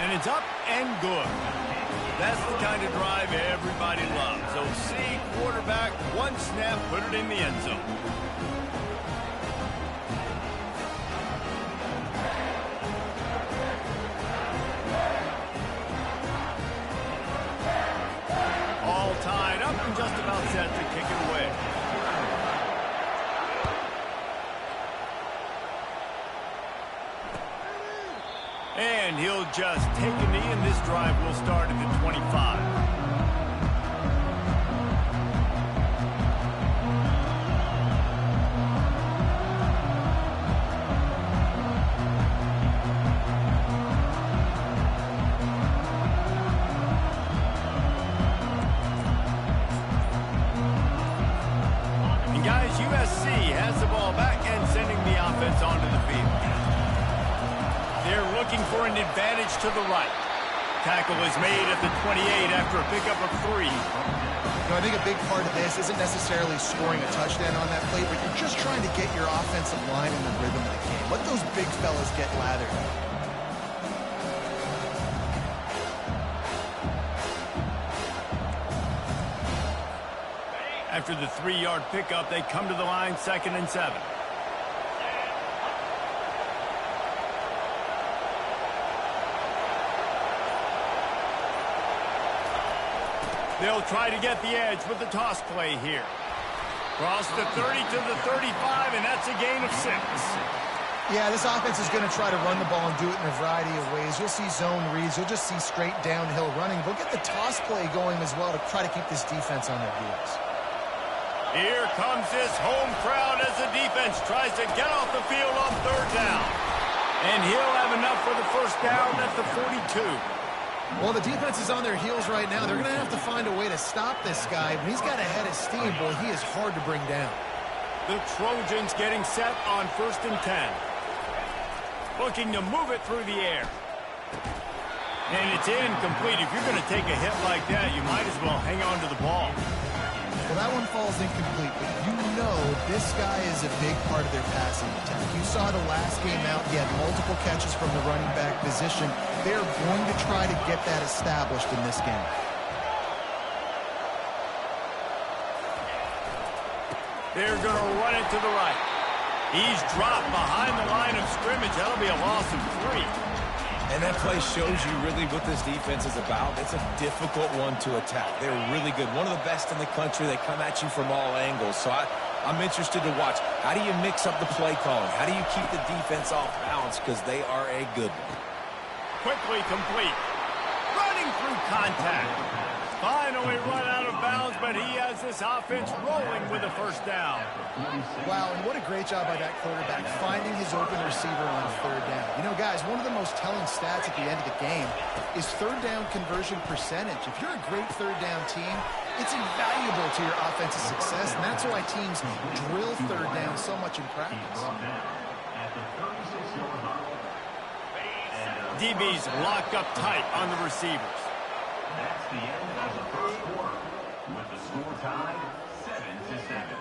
And it's up and good. That's the kind of drive everybody loves. So see, quarterback, one snap, put it in the end zone. All tied up and just about set to kick it away. And he'll just take a knee, and this drive will start at the 25. And guys, USC has the ball back and sending the offense onto the field. They're looking for an advantage to the right. Tackle is made at the 28 after a pickup of 3. I think a big part of this isn't necessarily scoring a touchdown on that play, but you're just trying to get your offensive line in the rhythm of the game. Let those big fellas get lathered. After the 3-yard pickup, they come to the line, 2nd and 7. They'll try to get the edge with the toss play here. Cross the 30 to the 35, and that's a gain of 6. Yeah, this offense is going to try to run the ball and do it in a variety of ways. You'll see zone reads. You'll just see straight downhill running. They'll get the toss play going as well to try to keep this defense on their heels. Here comes this home crowd as the defense tries to get off the field on 3rd down. And he'll have enough for the 1st down at the 42. Well, the defense is on their heels right now. They're going to have to find a way to stop this guy. When he's got a head of steam, boy, he is hard to bring down. The Trojans getting set on 1st and 10. Looking to move it through the air. And it's incomplete. If you're going to take a hit like that, you might as well hang on to the ball. Well, that one falls incomplete, but you know this guy is a big part of their passing attack. You saw the last game out, he had multiple catches from the running back position. They're going to try to get that established in this game. They're going to run it to the right. He's dropped behind the line of scrimmage. That'll be a loss of 3. And that play shows you really what this defense is about. It's a difficult one to attack. They're really good. One of the best in the country. They come at you from all angles. So I'm interested to watch. How do you mix up the play calling? How do you keep the defense off balance? Because they are a good one. Quickly complete. Running through contact. Finally run out of bounds, but he has this offense rolling with a 1st down. Wow, and what a great job by that quarterback, finding his open receiver on 3rd down. You know, guys, one of the most telling stats at the end of the game is 3rd down conversion percentage. If you're a great 3rd down team, it's invaluable to your offensive success, and that's why teams drill 3rd down so much in practice. DB's locked up tight on the receivers. That's the end of the 1st quarter, with the score tied 7-7.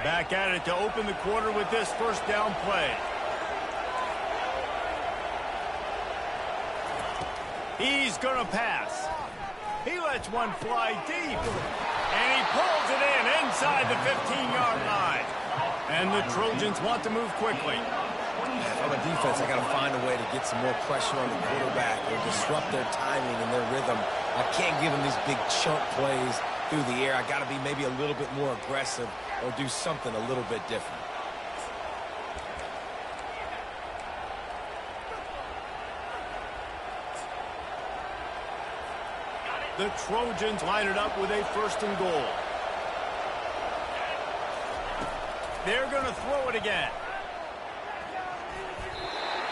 Back at it to open the quarter with this 1st down play. He's going to pass. He lets one fly deep. And he pulls it in inside the 15-yard line. And the Trojans want to move quickly. On the defense, I got to find a way to get some more pressure on the quarterback or disrupt their timing and their rhythm. I can't give them these big chunk plays through the air. I got to be maybe a little bit more aggressive or do something a little bit different. The Trojans line it up with a 1st and goal. They're going to throw it again.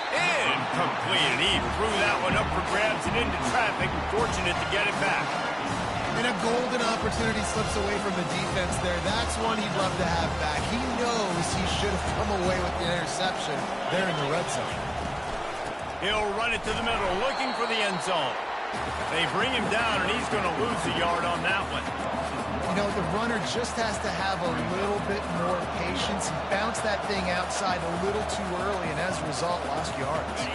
Incomplete. And he threw that one up for grabs and into traffic. Fortunate to get it back. And a golden opportunity slips away from the defense there. That's one he'd love to have back. He knows he should have come away with the interception there in the red zone. He'll run it to the middle, looking for the end zone. They bring him down, and he's going to lose a yard on that one. You You know, the runner just has to have a little bit more patience. He bounced that thing outside a little too early, and as a result, lost yards.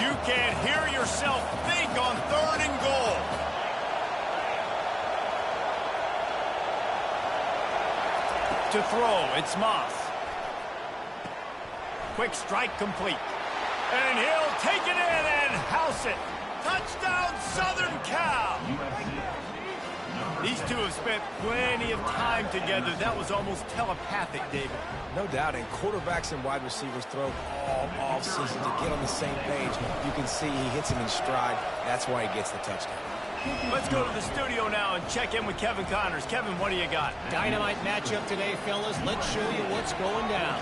You can't hear yourself think on 3rd and goal. To throw, it's Moss. Quick strike complete. And he'll take it in and house it. Touchdown, Southern Cal. These two have spent plenty of time together. That was almost telepathic, David. No doubt, and quarterbacks and wide receivers throw all offseason to get on the same page. You can see he hits him in stride. That's why he gets the touchdown. Let's go to the studio now and check in with Kevin Connors. Kevin, what do you got? Dynamite matchup today, fellas. Let's show you what's going down.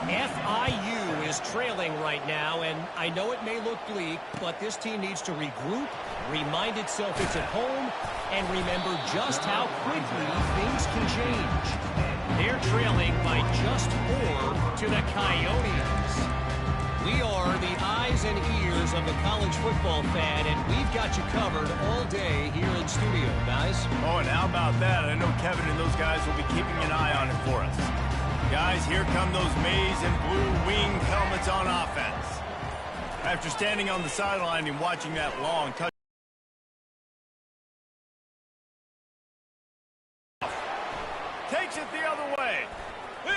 FIU is trailing right now, and I know it may look bleak, but this team needs to regroup, remind itself it's at home, and remember just how quickly things can change. They're trailing by just 4 to the Coyotes. We are the eyes and ears of the college football fan, and we've got you covered all day here in studio, guys. Oh, and how about that? I know Kevin and those guys will be keeping an eye on it for us. Guys, here come those maize and blue winged helmets on offense. After standing on the sideline and watching that long touch, takes it the other way,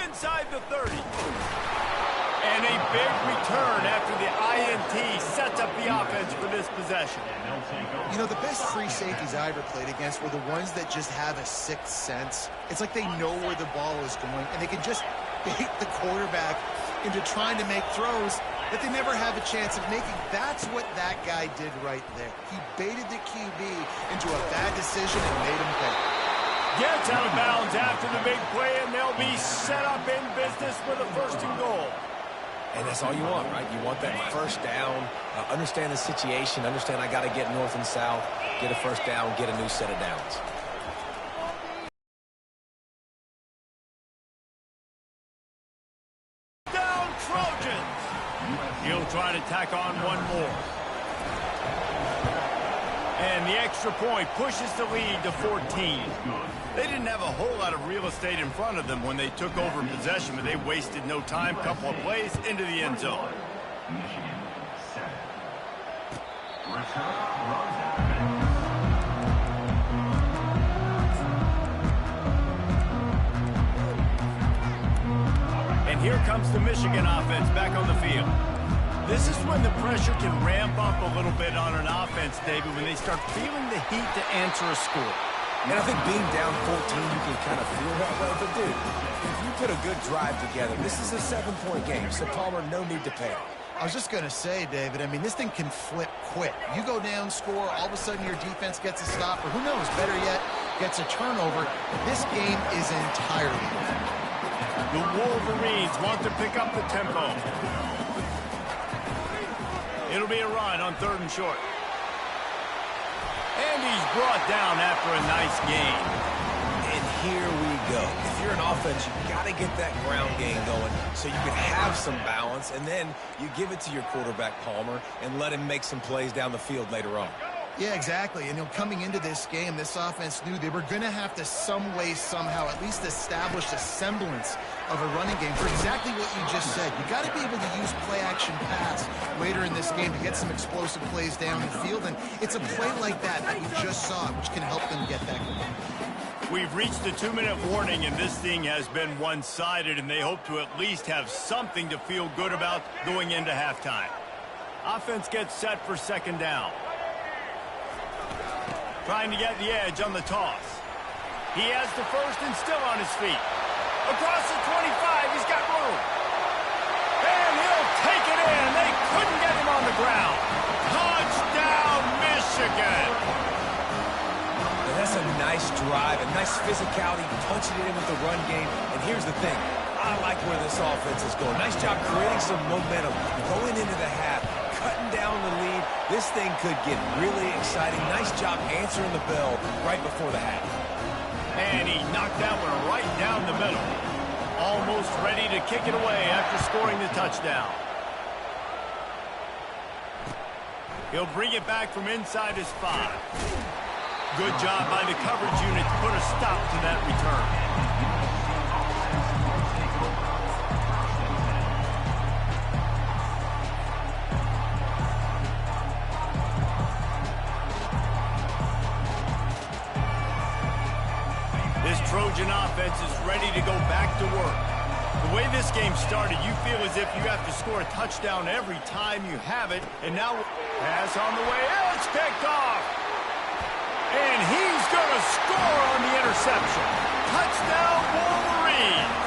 inside the 30. And a big return after the INT sets up the offense for this possession. You know, the best free safeties I ever played against were the ones that just have a sixth sense. It's like they know where the ball is going, and they can just bait the quarterback into trying to make throws that they never have a chance of making. That's what that guy did right there. He baited the QB into a bad decision and made him pay. Gets out of bounds after the big play, and they'll be set up in business with a 1st and goal. And that's all you want, right? You want that first down, understand the situation, understand I got to get north and south, get a first down, get a new set of downs. Down Trojans. He'll try to tack on one more. And the extra point pushes the lead to 14. They didn't have a whole lot of real estate in front of them when they took over possession, but they wasted no time. Couple of plays into the end zone. Michigan 7. Return runs out. And here comes the Michigan offense back on the field. This is when the pressure can ramp up a little bit on an offense, David, when they start feeling the heat to answer a score. And I think being down 14, you can kind of feel that way. But, dude, if you put a good drive together, this is a 7-point game, so Palmer, no need to panic. I was just going to say, David, I mean, this thing can flip quick. You go down, score, all of a sudden your defense gets a stop, or who knows, better yet, gets a turnover. This game is entirely different. The Wolverines want to pick up the tempo. It'll be a run on 3rd and short. And he's brought down after a nice gain. And here we go. If you're an offense, you've got to get that ground game going so you can have some balance, and then you give it to your quarterback, Palmer, and let him make some plays down the field later on. Yeah, exactly. And coming into this game, this offense knew they were going to have to some way, somehow, at least establish a semblance of a running game for exactly what you just said. You got to be able to use play-action pass later in this game to get some explosive plays down the field. And it's a play like that we just saw, which can help them get that going. We've reached the 2-minute warning, and this thing has been one-sided, and they hope to at least have something to feel good about going into halftime. Offense gets set for 2nd down. Trying to get the edge on the toss. He has the first and still on his feet. Across the 25, he's got room. And he'll take it in. They couldn't get him on the ground. Touchdown, Michigan. And that's a nice drive, a nice physicality, punching it in with the run game. And here's the thing. I like where this offense is going. Nice job creating some momentum, going into the half, cutting down the lead. This thing could get really exciting. Nice job answering the bell right before the half. And he knocked that one right down the middle. Almost ready to kick it away after scoring the touchdown. He'll bring it back from inside his 5. Good job by the coverage unit to put a stop to that return. This Trojan offense is ready to go back to work. The way this game started, you feel as if you have to score a touchdown every time you have it. And now, pass on the way. It's picked off. And he's going to score on the interception. Touchdown, Wolverines.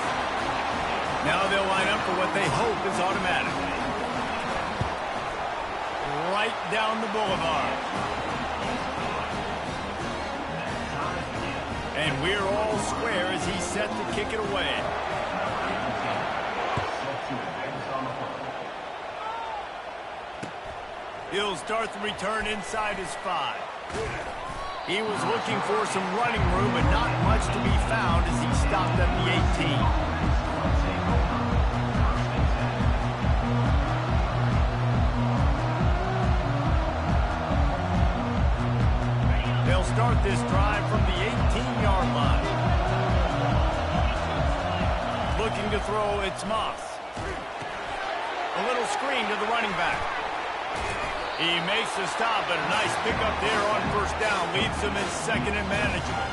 Now they'll line up for what they hope is automatic. Right down the boulevard. And we're all square as he's set to kick it away. He'll start the return inside his 5. He was looking for some running room, but not much to be found as he stopped at the 18. They'll start this drive from the 18-yard line. Looking to throw, it's Moss. A little screen to the running back. He makes the stop, but a nice pickup there on first down. Leaves him in second and manageable.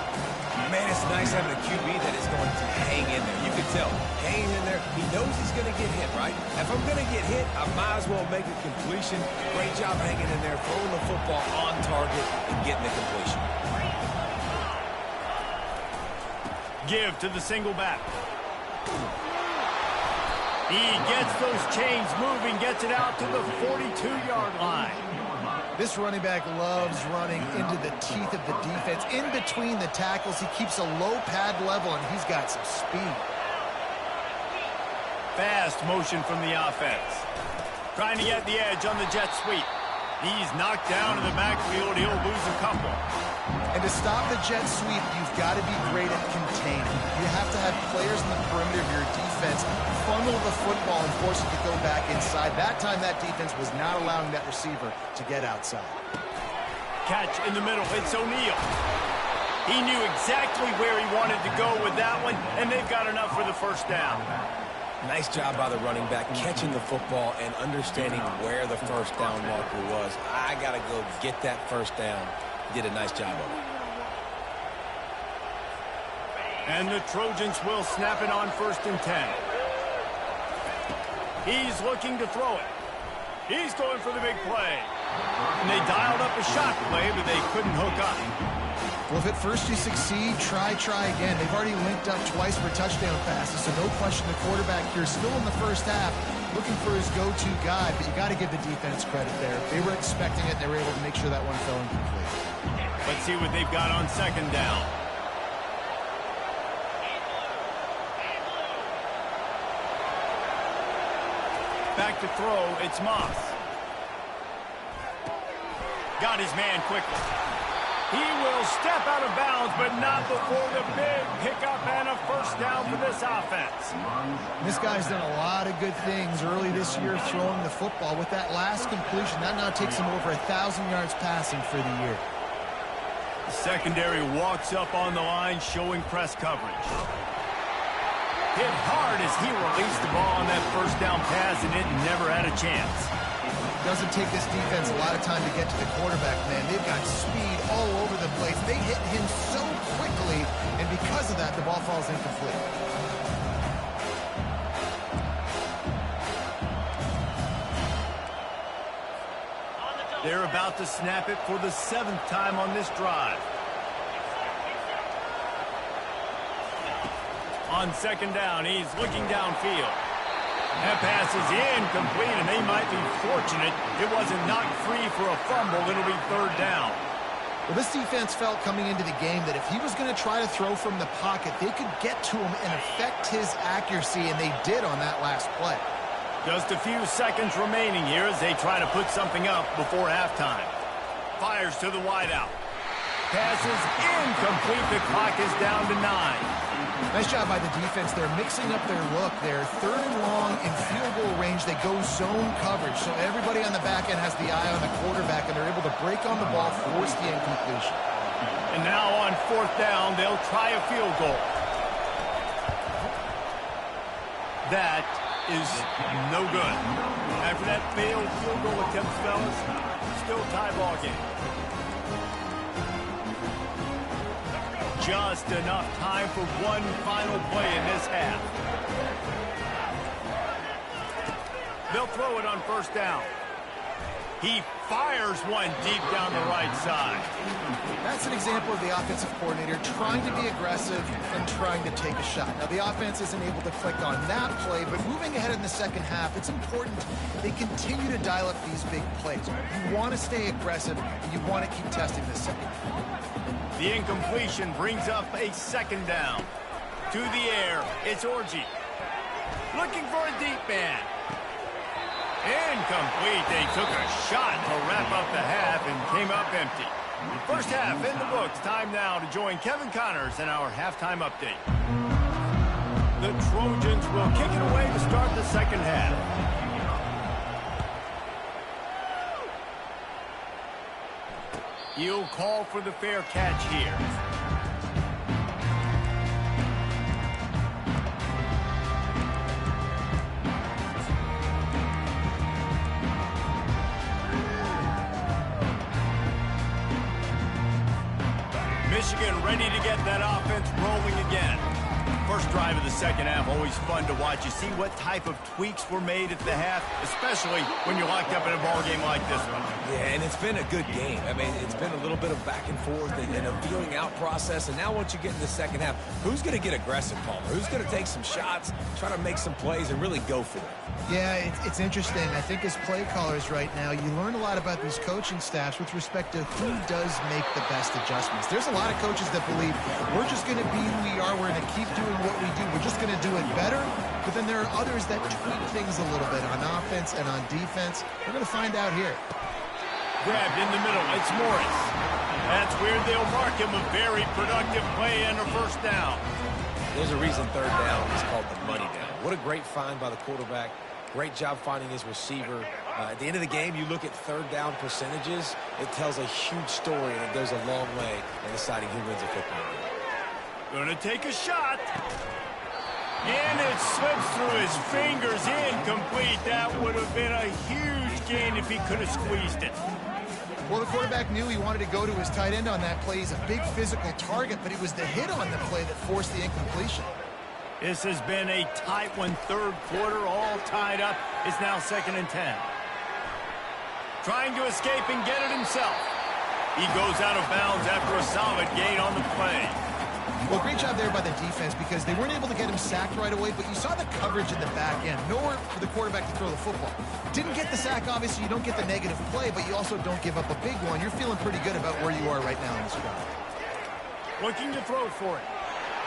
Man, it's nice having a QB that is going to hang in there. You can tell, hanging in there, he knows he's going to get hit, right? If I'm going to get hit, I might as well make a completion. Great job hanging in there, throwing the football on target and getting the completion. Give to the single back. He gets those chains moving, gets it out to the 42-yard line. This running back loves running into the teeth of the defense. In between the tackles, he keeps a low pad level, and he's got some speed. Fast motion from the offense. Trying to get the edge on the jet sweep. He's knocked down in the backfield. He'll lose a couple. And to stop the jet sweep, you've got to be great at containing. You have to have players in the perimeter of your defense funnel the football and force it to go back inside. That time, that defense was not allowing that receiver to get outside. Catch in the middle. It's O'Neal. He knew exactly where he wanted to go with that one, and they've got enough for the first down. Nice job by the running back, catching the football and understanding where the first down marker was. I got to go get that first down. Did a nice job of it. And the Trojans will snap it on 1st and 10. He's looking to throw it. He's going for the big play. And they dialed up a shot play, but they couldn't hook up. Well, if at first you succeed, try again. They've already linked up twice for touchdown passes, so no question the quarterback here still in the first half looking for his go-to guy, but you got to give the defense credit there. They were expecting it, and they were able to make sure that one fell incomplete. Let's see what they've got on 2nd down. Back to throw, it's Moss. Got his man quickly. He will step out of bounds, but not before the big pickup and a first down for this offense. This guy's done a lot of good things early this year throwing the football. With that last completion, that now takes him over 1,000 yards passing for the year. The secondary walks up on the line, showing press coverage. Hit hard as he released the ball on that first down pass, and it never had a chance. Doesn't take this defense a lot of time to get to the quarterback, man. They've got speed all over the place. They hit him so quickly, and because of that, the ball falls incomplete. They're about to snap it for the 7th time on this drive. On 2nd down, he's looking downfield. That pass is incomplete, and they might be fortunate it wasn't knocked free for a fumble. It'll be 3rd down. Well, this defense felt coming into the game that if he was going to try to throw from the pocket, they could get to him and affect his accuracy, and they did on that last play. Just a few seconds remaining here as they try to put something up before halftime. Fires to the wideout. Passes incomplete. The clock is down to 9. Nice job by the defense. They're mixing up their look. They're 3rd and long in field goal range. They go zone coverage. So everybody on the back end has the eye on the quarterback, and they're able to break on the ball, force the incompletion. And now on 4th down, they'll try a field goal. That is no good. After that failed field goal attempt, fellas, still tie ball game. Just enough time for one final play in this half. They'll throw it on 1st down. He fires one deep down the right side. That's an example of the offensive coordinator trying to be aggressive and trying to take a shot. Now, the offense isn't able to click on that play, but moving ahead in the second half, it's important they continue to dial up these big plays. You want to stay aggressive, and you want to keep testing this second half. The incompletion brings up a 2nd down. To the air, it's Orji. Looking for a deep man. Incomplete. They took a shot to wrap up the half and came up empty. First half in the books. Time now to join Kevin Connors in our halftime update. The Trojans will kick it away to start the second half. He'll call for the fair catch here. Michigan ready to get that offense rolling again. First drive of the second half, always fun to watch. You see what type of tweaks were made at the half, especially when you're locked up in a ball game like this one. Yeah, and it's been a good game. I mean, it's been a little bit of back and forth and a feeling out process. And now once you get in the second half, who's going to get aggressive, Palmer? Who's going to take some shots, try to make some plays, and really go for it? Yeah, it's interesting. I think as play callers right now, you learn a lot about these coaching staffs with respect to who does make the best adjustments. There's a lot of coaches that believe we're just going to be who we are. We're going to keep doing what we do. We're just going to do it better. But then there are others that tweak things a little bit on offense and on defense. We're going to find out here. Grabbed in the middle. It's Morris. That's where they'll mark him a very productive play and a 1st down. There's a reason 3rd down is called the money down. What a great find by the quarterback. Great job finding his receiver. At the end of the game, you look at 3rd down percentages. It tells a huge story, and it goes a long way in deciding who wins a football game. Gonna take a shot. And it slips through his fingers. Incomplete. That would have been a huge gain if he could have squeezed it. Well, the quarterback knew he wanted to go to his tight end on that play. He's a big physical target, but it was the hit on the play that forced the incompletion. This has been a tight one. 3rd quarter, all tied up. It's now 2nd and 10. Trying to escape and get it himself. He goes out of bounds after a solid gain on the play. Well, great job there by the defense because they weren't able to get him sacked right away, but you saw the coverage in the back end. Nowhere for the quarterback to throw the football. Didn't get the sack, obviously. You don't get the negative play, but you also don't give up a big one. You're feeling pretty good about where you are right now in this drive. Looking to throw for it.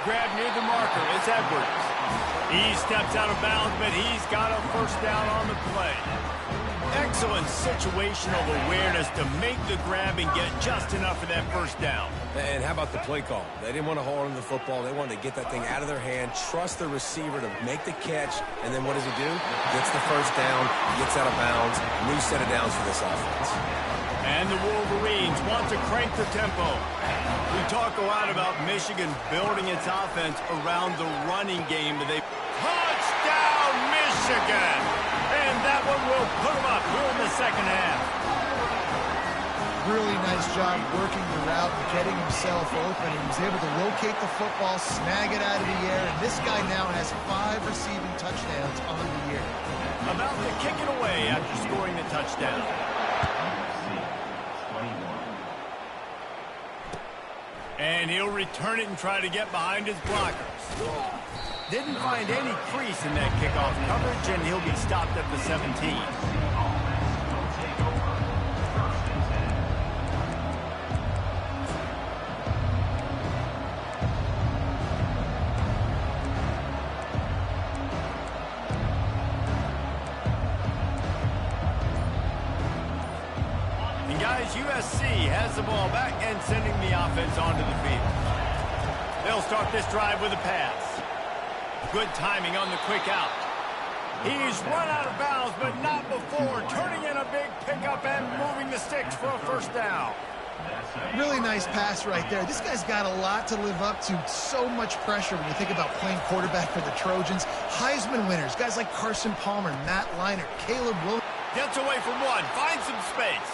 Grab near the marker. It's Edwards. He steps out of bounds, but he's got a 1st down on the play. Excellent situational awareness to make the grab and get just enough for that 1st down. And how about the play call? They didn't want to hold on to the football. They wanted to get that thing out of their hand, trust the receiver to make the catch, and then what does he do? Gets the 1st down, gets out of bounds, new set of downs for this offense. And the Wolverines want to crank the tempo. We talk a lot about Michigan building its offense around the running game. Touchdown, Michigan! And that one will put them up here in the second half. Really nice job working the route and getting himself open. He was able to locate the football, snag it out of the air, and this guy now has 5 receiving touchdowns on the year. About to kick it away after scoring the touchdown. And he'll return it and try to get behind his blockers. Didn't find any crease in that kickoff coverage, and he'll be stopped at the 17. And guys, USC has the ball back and sending the offense onto the field. They'll start this drive with a pass. Good timing on the quick out. He's run out of bounds, but not before turning in a big pickup and moving the sticks for a 1st down. Really nice pass right there. This guy's got a lot to live up to. So much pressure when you think about playing quarterback for the Trojans. Heisman winners, guys like Carson Palmer, Matt Leinart, Caleb Williams. Gets away from one, finds some space.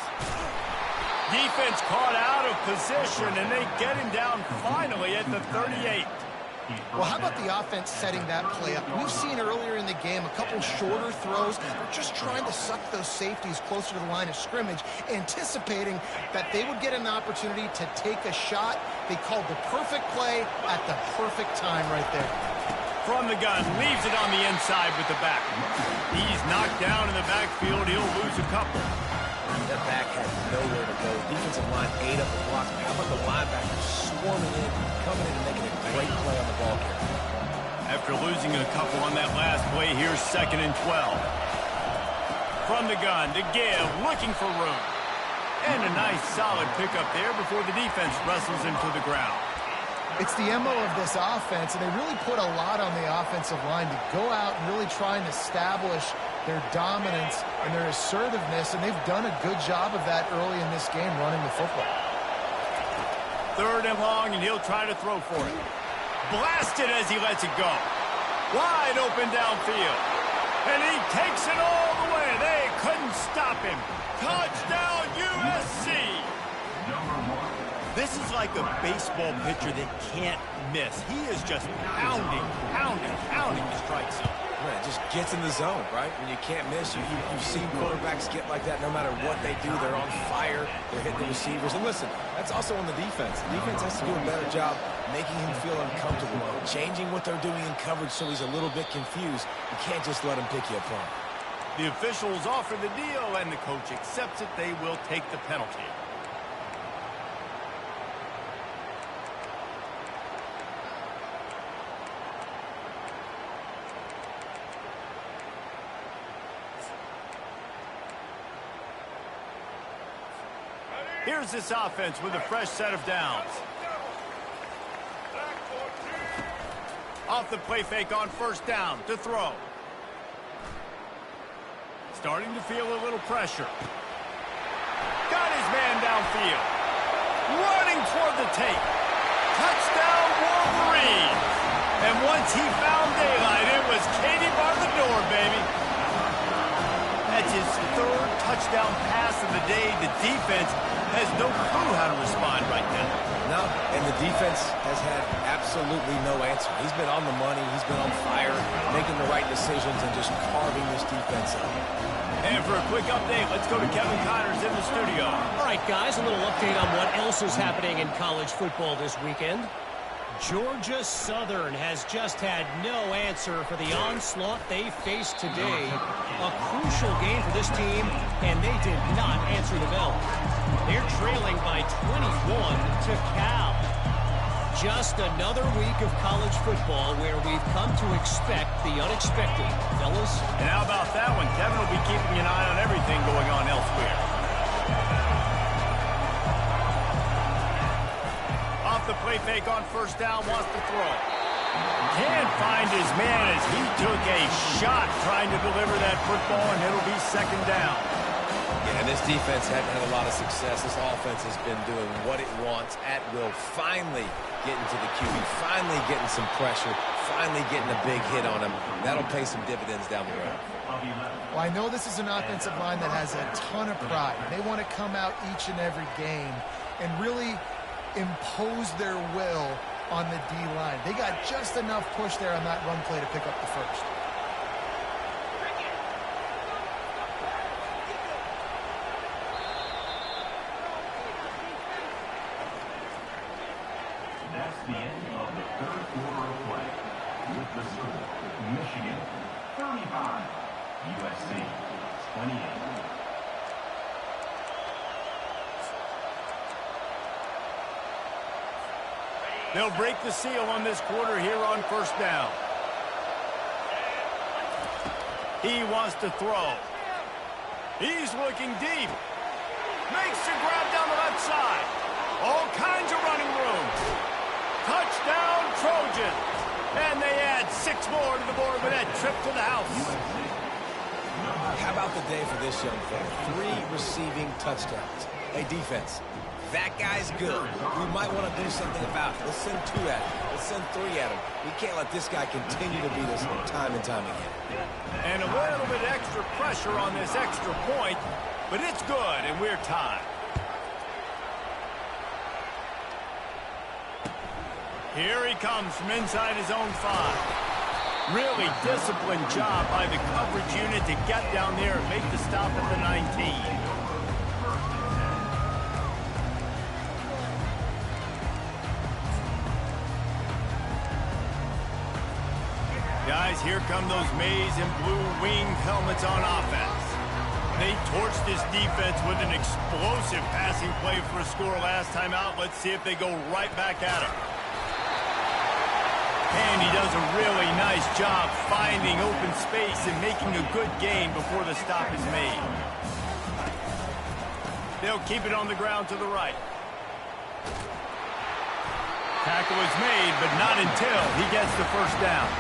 Defense caught out of position, and they get him down finally at the 38. Well, how about the offense setting that play up? We've seen earlier in the game a couple shorter throws. They're just trying to suck those safeties closer to the line of scrimmage, anticipating that they would get an opportunity to take a shot. They called the perfect play at the perfect time right there. From the gun, leaves it on the inside with the back. He's knocked down in the backfield. He'll lose a couple. That back had nowhere to go. Defensive line ate up the blocks. How about the linebackers swarming in, coming in and making a great play on the ball carrier? After losing a couple on that last play, here's 2nd and 12. From the gun to give, looking for room. And a nice solid pickup there before the defense wrestles him to the ground. It's the MO of this offense, and they really put a lot on the offensive line to go out and really try and establish their dominance and their assertiveness, and they've done a good job of that early in this game running the football. 3rd and long, and he'll try to throw for it. Blasted as he lets it go. Wide open downfield. And he takes it all the way. They couldn't stop him. Touchdown, USC! This is like a baseball pitcher that can't miss. He is just pounding the strike zone. Man, it just gets in the zone, right? When you can't miss, you've seen quarterbacks get like that no matter what they do. They're on fire. They're hitting the receivers. And listen, that's also on the defense. The defense has to do a better job making him feel uncomfortable, changing what they're doing in coverage so he's a little bit confused. You can't just let him pick you apart. The officials offer the deal, and the coach accepts it. They will take the penalty. Here's this offense with a fresh set of downs. Off the play fake on 1st down to throw. Starting to feel a little pressure. Got his man downfield. Running toward the tape. Touchdown, Wolverine. And once he found daylight, it was Katie bar the door, baby. That's his 3rd touchdown pass of the day. The defense has no clue how to respond right now. No, and the defense has had absolutely no answer. He's been on the money. He's been on fire, making the right decisions and just carving this defense up. And for a quick update, let's go to Kevin Connors in the studio. All right, guys, a little update on what else is happening in college football this weekend. Georgia Southern has just had no answer for the onslaught they faced today. A crucial game for this team, and they did not answer the bell. They're trailing by 21 to Cal. Just another week of college football where we've come to expect the unexpected, fellas. And how about that one? Kevin will be keeping an eye on everything going on elsewhere. Off the play fake on 1st down, wants to throw. Can't find his man as he took a shot trying to deliver that football, and it'll be 2nd down. Yeah, and this defense hadn't had a lot of success. This offense has been doing what it wants at will. Finally getting to the QB, finally getting some pressure, finally getting a big hit on him. That'll pay some dividends down the road. Well, I know this is an offensive line that has a ton of pride. They want to come out each and every game and really impose their will on the D-line. They got just enough push there on that run play to pick up the first. That's the end of the 3rd quarter of play. With the score, Michigan 35, USC 28. They'll break the seal on this quarter here on 1st down. He wants to throw. He's looking deep. Makes the grab down the left side. All kinds of running room. Touchdown, Trojans. And they add 6 more to the board with that trip to the house. How about the day for this young fella? 3 receiving touchdowns. Hey, defense, that guy's good. We might want to do something about it. Let's send 2 at him. Let's send 3 at him. We can't let this guy continue to beat us time and time again. And a little bit extra pressure on this extra point, but it's good, and we're tied. Here he comes from inside his own 5. Really disciplined job by the coverage unit to get down there and make the stop at the 19. Guys, here come those maize and blue winged helmets on offense. They torched this defense with an explosive passing play for a score last time out. Let's see if they go right back at him. And he does a really nice job finding open space and making a good gain before the stop is made. They'll keep it on the ground to the right. Tackle is made, but not until he gets the first down.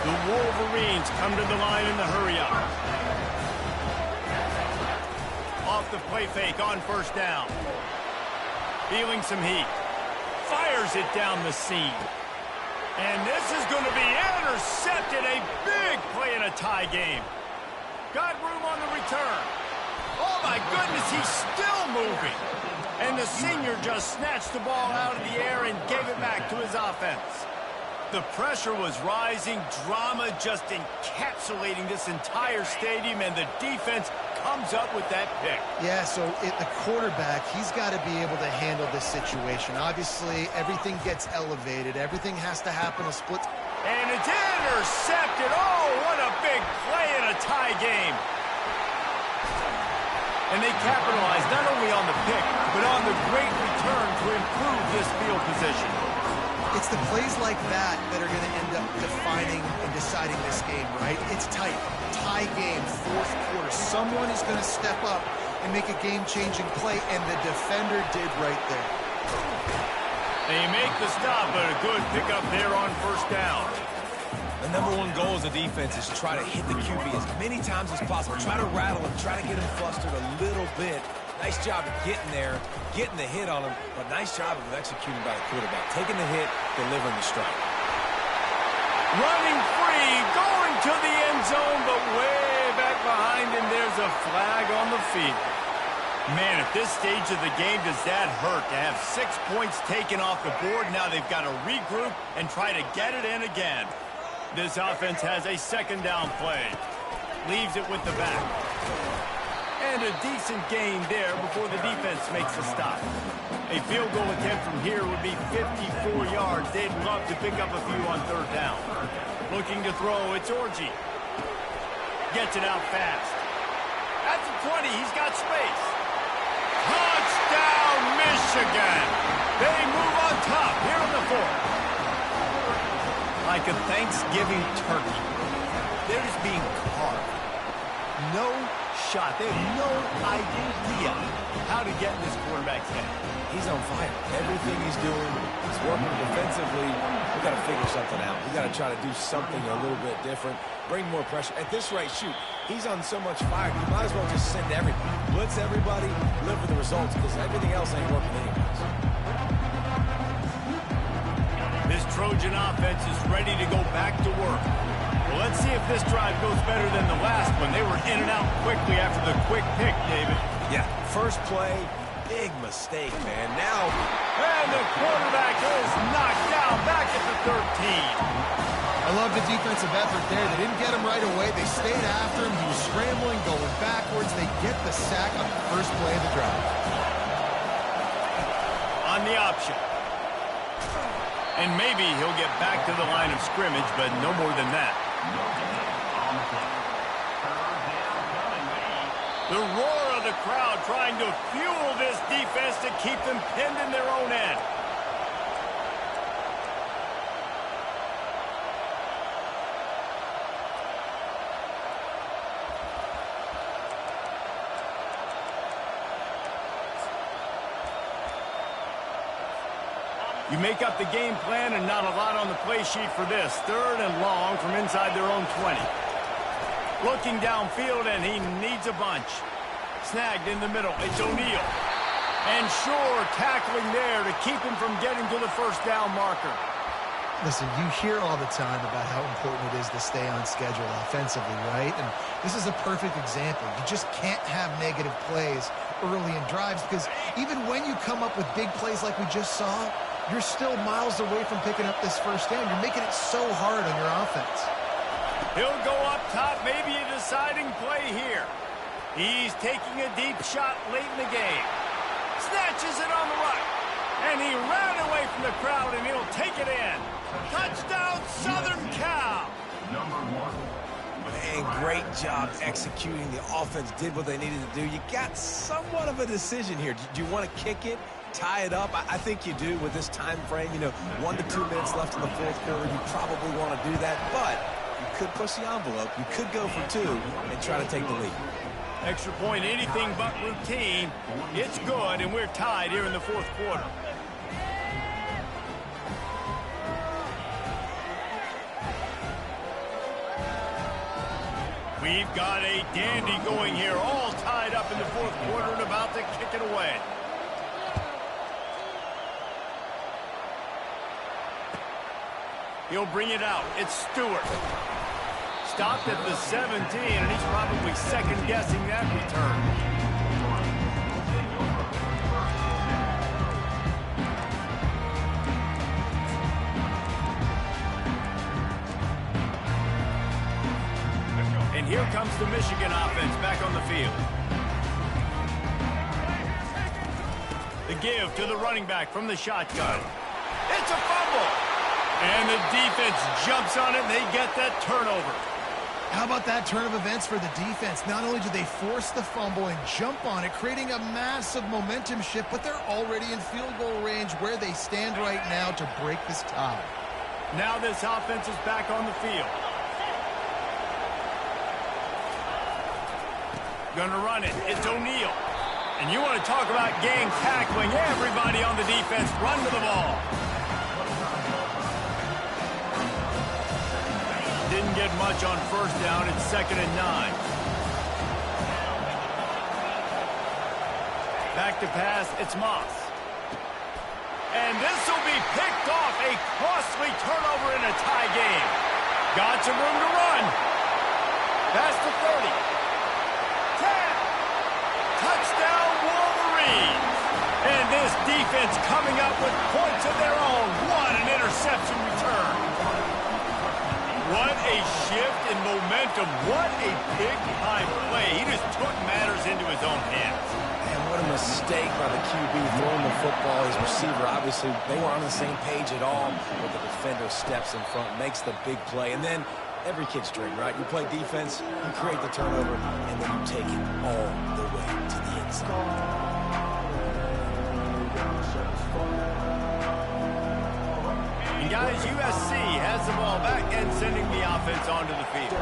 The Wolverines come to the line in the hurry-up. Off the play fake on first down. Feeling some heat. Fires it down the seam. And this is going to be intercepted. A big play in a tie game. Got room on the return. Oh, my goodness, he's still moving. And the senior just snatched the ball out of the air and gave it back to his offense. The pressure was rising, drama just encapsulating this entire stadium, and the defense comes up with that pick. Yeah, so the quarterback, he's got to be able to handle this situation. Obviously, everything gets elevated. Everything has to happen a split. And it's intercepted. Oh, what a big play in a tie game. And they capitalize not only on the pick, but on the great return to improve this field position. It's the plays like that that are going to end up defining and deciding this game, right? It's tight. Tie game, 4th quarter. Someone is going to step up and make a game-changing play, and the defender did right there. They make the stop, but a good pickup there on first down. The #1 goal as a defense is try to hit the QB as many times as possible. Try to rattle him, try to get him flustered a little bit. Nice job of getting there, getting the hit on him, but nice job of executing by the quarterback. Taking the hit, delivering the strike. Running free, going to the end zone, but way back behind him, there's a flag on the field. Man, at this stage of the game, does that hurt to have 6 points taken off the board? Now they've got to regroup and try to get it in again. This offense has a 2nd down play. Leaves it with the back. And a decent gain there before the defense makes a stop. A field goal attempt from here would be 54 yards. They'd love to pick up a few on 3rd down. Looking to throw, it's Orji. Gets it out fast. At the 20, he's got space. Touchdown, Michigan! They move on top here in the 4th. Like a Thanksgiving turkey. They're just being carved. No shot. They have no idea how to get in this quarterback's head. He's on fire. Everything he's doing is working defensively. We've got to figure something out. We've got to try to do something a little bit different. Bring more pressure. At this rate, shoot, he's on so much fire. You might as well just send everybody. Blitz everybody, live for the results, because everything else ain't working anyways. This Trojan offense is ready to go back to work. Well, let's see if this drive goes better than the last one. They were in and out quickly after the quick pick, David. Yeah, first play, big mistake, man. Now, and the quarterback is knocked down back at the 13. I love the defensive effort there. They didn't get him right away. They stayed after him. He was scrambling, going backwards. They get the sack on the first play of the drive. On the option. And maybe he'll get back to the line of scrimmage, but no more than that. The roar of the crowd trying to fuel this defense to keep them pinned in their own end. You make up the game plan and not a lot on the play sheet for this. 3rd and long from inside their own 20. Looking downfield, and he needs a bunch. Snagged in the middle. It's O'Neal. And sure, tackling there to keep him from getting to the first down marker. Listen, you hear all the time about how important it is to stay on schedule offensively, right? And this is a perfect example. You just can't have negative plays early in drives because even when you come up with big plays like we just saw, you're still miles away from picking up this first down. You're making it so hard on your offense. He'll go up top, maybe a deciding play here. He's taking a deep shot late in the game. Snatches it on the right. And he ran away from the crowd, and he'll take it in. Touchdown, Southern Cal. Man, great job executing. The offense did what they needed to do. You got somewhat of a decision here. Do you want to kick it, tie it up? I think you do with this time frame. 1 to 2 minutes left in the fourth quarter. You probably want to do that, but you could push the envelope. You could go for 2 and try to take the lead. Extra point, anything but routine. It's good, and we're tied here in the fourth quarter. We've got a dandy going here, all tied up in the fourth quarter and about to kick it away. He'll bring it out. It's Stewart. Stopped at the 17, and he's probably second-guessing that return. And here comes the Michigan offense back on the field. The give to the running back from the shotgun. It's a fumble. And the defense jumps on it, and they get that turnover. How about that turn of events for the defense? Not only do they force the fumble and jump on it, creating a massive momentum shift, but they're already in field goal range where they stand right now to break this tie. Now this offense is back on the field. Gonna run it. It's O'Neal. And you want to talk about gang tackling. Everybody on the defense run to the ball. Didn't get much on first down. It's 2nd and 9. Back to pass. It's Moss. And this will be picked off. A costly turnover in a tie game. Got some room to run. Past the 30. 10. Touchdown, Wolverines. And this defense coming up with points of their own. What an interception return. What a shift in momentum. What a big-time play. He just took matters into his own hands. And what a mistake by the QB throwing the football. His receiver, obviously, they were on the same page at all. But the defender steps in front, makes the big play. And then every kid's dream, right? You play defense, you create the turnover, and then you take it all the way to the inside. And guys, USC has the ball back and sending the offense onto the field.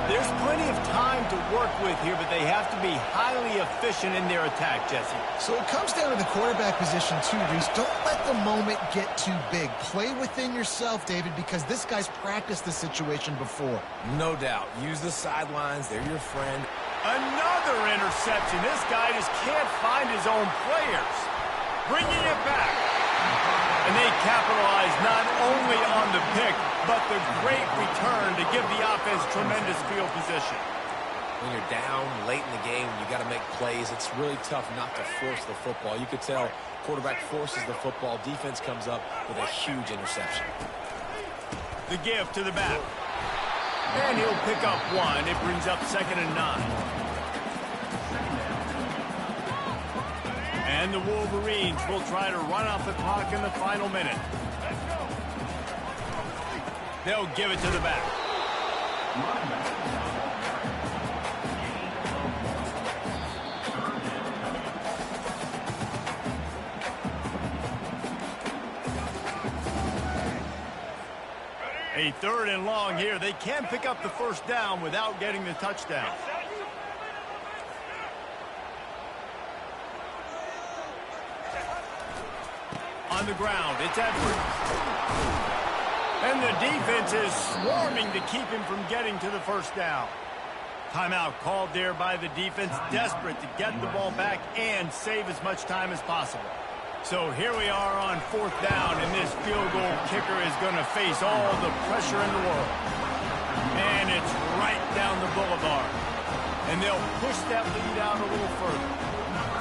There's plenty of time to work with here, but they have to be highly efficient in their attack, Jesse. So it comes down to the quarterback position too, Reese. Don't let the moment get too big. Play within yourself, David, because this guy's practiced the situation before. No doubt. Use the sidelines. They're your friend. Another interception. This guy just can't find his own players. Bringing it back. And they capitalize not only on the pick, but the great return to give the offense tremendous field position. When you're down late in the game, you got to make plays. It's really tough not to force the football. You could tell quarterback forces the football. Defense comes up with a huge interception. The give to the back. And he'll pick up 1. It brings up 2nd and 9. And the Wolverines will try to run off the clock in the final minute. They'll give it to the back. A 3rd and long here. They can pick up the first down without getting the touchdown. On the ground, it's Edwards. And the defense is swarming to keep him from getting to the first down. Timeout called there by the defense, desperate to get the ball back and save as much time as possible. So here we are on 4th down, and this field goal kicker is going to face all the pressure in the world. And it's right down the boulevard. And they'll push that lead out a little further.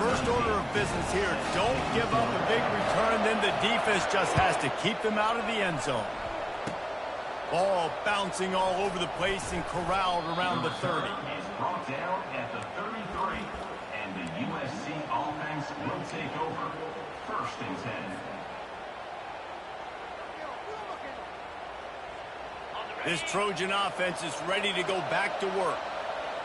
First order of business here, don't give up a big return, then the defense just has to keep them out of the end zone. Ball bouncing all over the place and corralled around the 30. Is brought down at the 33, and the USC offense will take over. 1st and 10. This Trojan offense is ready to go back to work.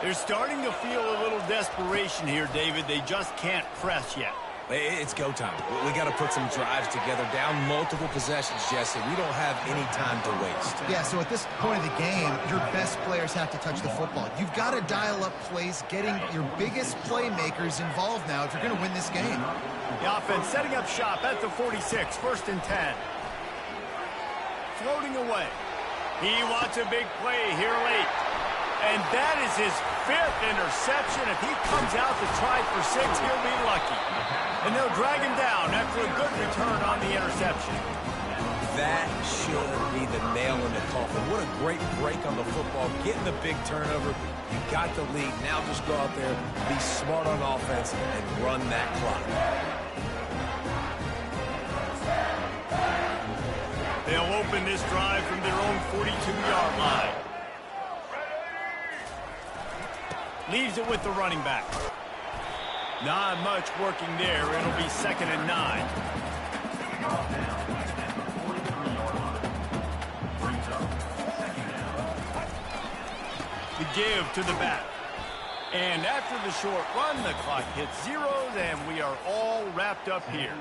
They're starting to feel a little desperation here, David. They just can't press yet. It's go time. We got to put some drives together, down multiple possessions, Jesse. We don't have any time to waste. Yeah, so at this point of the game, your best players have to touch the football. You've got to dial up plays, getting your biggest playmakers involved now if you're going to win this game. The offense setting up shop at the 46, 1st and 10. Floating away. He wants a big play here late. And that is his 5th interception. If he comes out to try for 6, he'll be lucky. And they'll drag him down after a good return on the interception. That should be the nail in the coffin. What a great break on the football. Getting the big turnover. You got the lead. Now just go out there, be smart on offense, and run that clock. They'll open this drive from their own 42-yard line. Leaves it with the running back. Not much working there. It'll be 2nd and 9. The give to the back. And after the short run, the clock hits zeros, and we are all wrapped up here.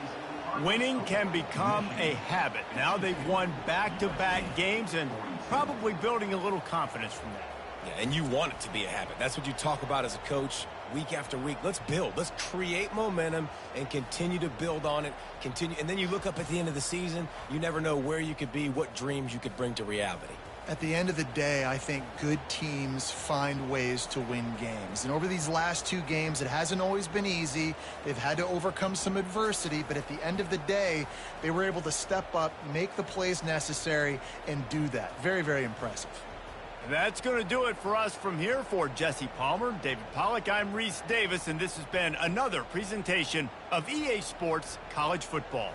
Winning can become a habit. Now they've won back-to-back games and probably building a little confidence from that. Yeah, and you want it to be a habit. That's what you talk about as a coach week after week. Let's build. Let's create momentum and continue to build on it. And then you look up at the end of the season, you never know where you could be, what dreams you could bring to reality. At the end of the day, I think good teams find ways to win games. And over these last 2 games, it hasn't always been easy. They've had to overcome some adversity, but at the end of the day, they were able to step up, make the plays necessary, and do that. Very, very impressive. That's going to do it for us from here. For Jesse Palmer, David Pollack, I'm Reese Davis, and this has been another presentation of EA Sports College Football.